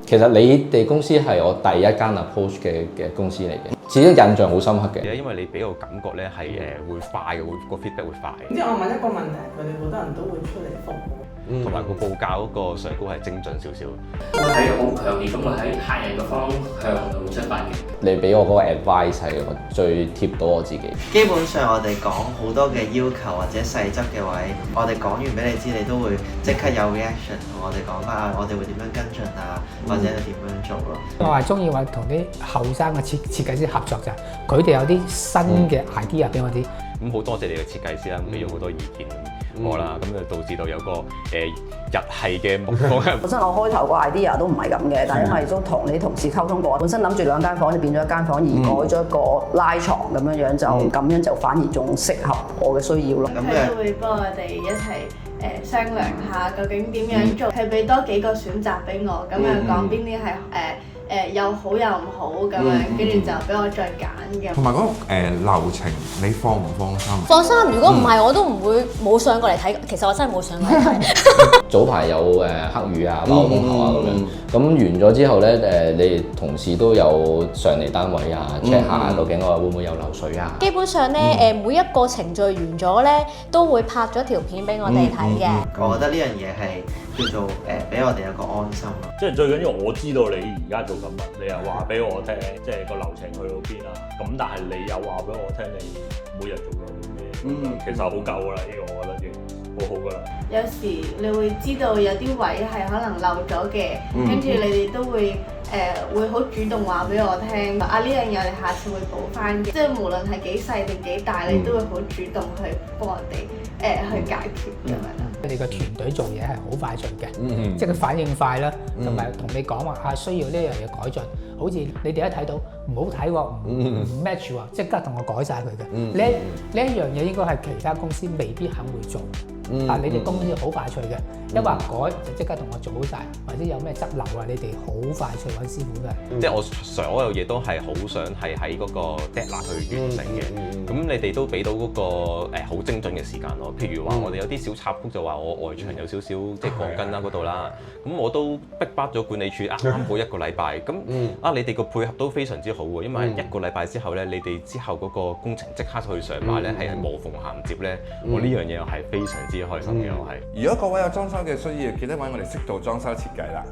其實你哋公司係我第一間 approach 嘅公司嚟嘅，自己印象好深刻嘅。因為你俾我感覺咧係會快嘅，個 feedback 會快。即係我問一個問題，佢哋好多人都會出嚟服務。同埋個報價嗰個上高係精準少少。我係好強烈咁會喺客人嘅方向度出發嘅。你俾我嗰個 advice 係我最貼到我自己。基本上我哋講好多嘅要求或者細則嘅位，我哋講完俾你知，你都會即刻有 reaction 同我哋講翻我哋會點樣跟進啊，或者點樣做咯。我係中意話同啲後生嘅設計師合作就係，佢哋有啲新嘅 idea 俾我啲。咁好多謝你嘅設計師啦，俾咗好多意見我啦，咁就導致到有個日系嘅目光。本身我開頭個 idea 都唔係咁嘅，但係因為都同你同事溝通過，本身諗住2間房就變咗1間房，而改咗一個拉床咁樣樣，就咁樣就反而仲適合我嘅需要咯。佢都會幫我哋一齊商量下究竟點樣做，佢俾多幾個選擇俾我，咁樣講邊啲係又好又唔好咁樣，跟住就俾我再揀嘅。同埋嗰個流程，你放唔放心？放心，如果唔係我都唔會冇上過嚟睇。其實我真係冇上過嚟睇。早排有黑雨啊、爆風球啊咁樣，咁完咗之後咧你哋同事都有上嚟單位啊 check 下究竟我會唔會有漏水啊？基本上咧每一個程序完咗咧，都會拍咗條片俾我哋睇嘅。我覺得呢樣嘢係叫做俾我哋有個安心咯。即係最緊要我知道你而家做緊乜，你又話俾我聽，即係個流程去到邊啊？咁但係你又話俾我聽，你每日做咗啲咩？其實好夠㗎啦，呢個我覺得已經好好㗎啦。有時你會知道有啲位係可能漏咗嘅，跟住你哋都會好主動話俾我聽，啊呢樣嘢我哋下次會補翻嘅，即係無論係幾細定幾大，你都會好主動去幫我哋去解決咁樣啦。你哋個團隊做嘢係好快脆嘅，即係佢反應快啦，同埋同你講話需要呢樣嘢改進，好似你哋一睇到唔好睇喎，唔 match 喎，即刻同我改晒佢嘅。呢一樣嘢應該係其他公司未必肯會做，但你哋公司好快脆嘅，一話改就即刻同我做好晒，或者有咩執漏啊，你哋好快脆揾師傅嘅。即係我所有嘢都係好想係喺嗰個 deadline 去完成嘅。咁你哋都俾到嗰個好精準嘅時間咯。譬如話我哋有啲小插曲就話我外牆有少少即係鋼筋啦嗰度啦，咁我都逼巴咗管理處啱好1個禮拜。咁你哋個配合都非常之好喎，因為1個禮拜之後咧，你哋之後嗰個工程即刻去上馬咧，係無縫銜接咧。我呢樣嘢我係非常之開心嘅，我係。如果各位有裝修嘅需要，記得揾我哋識做裝修設計啦。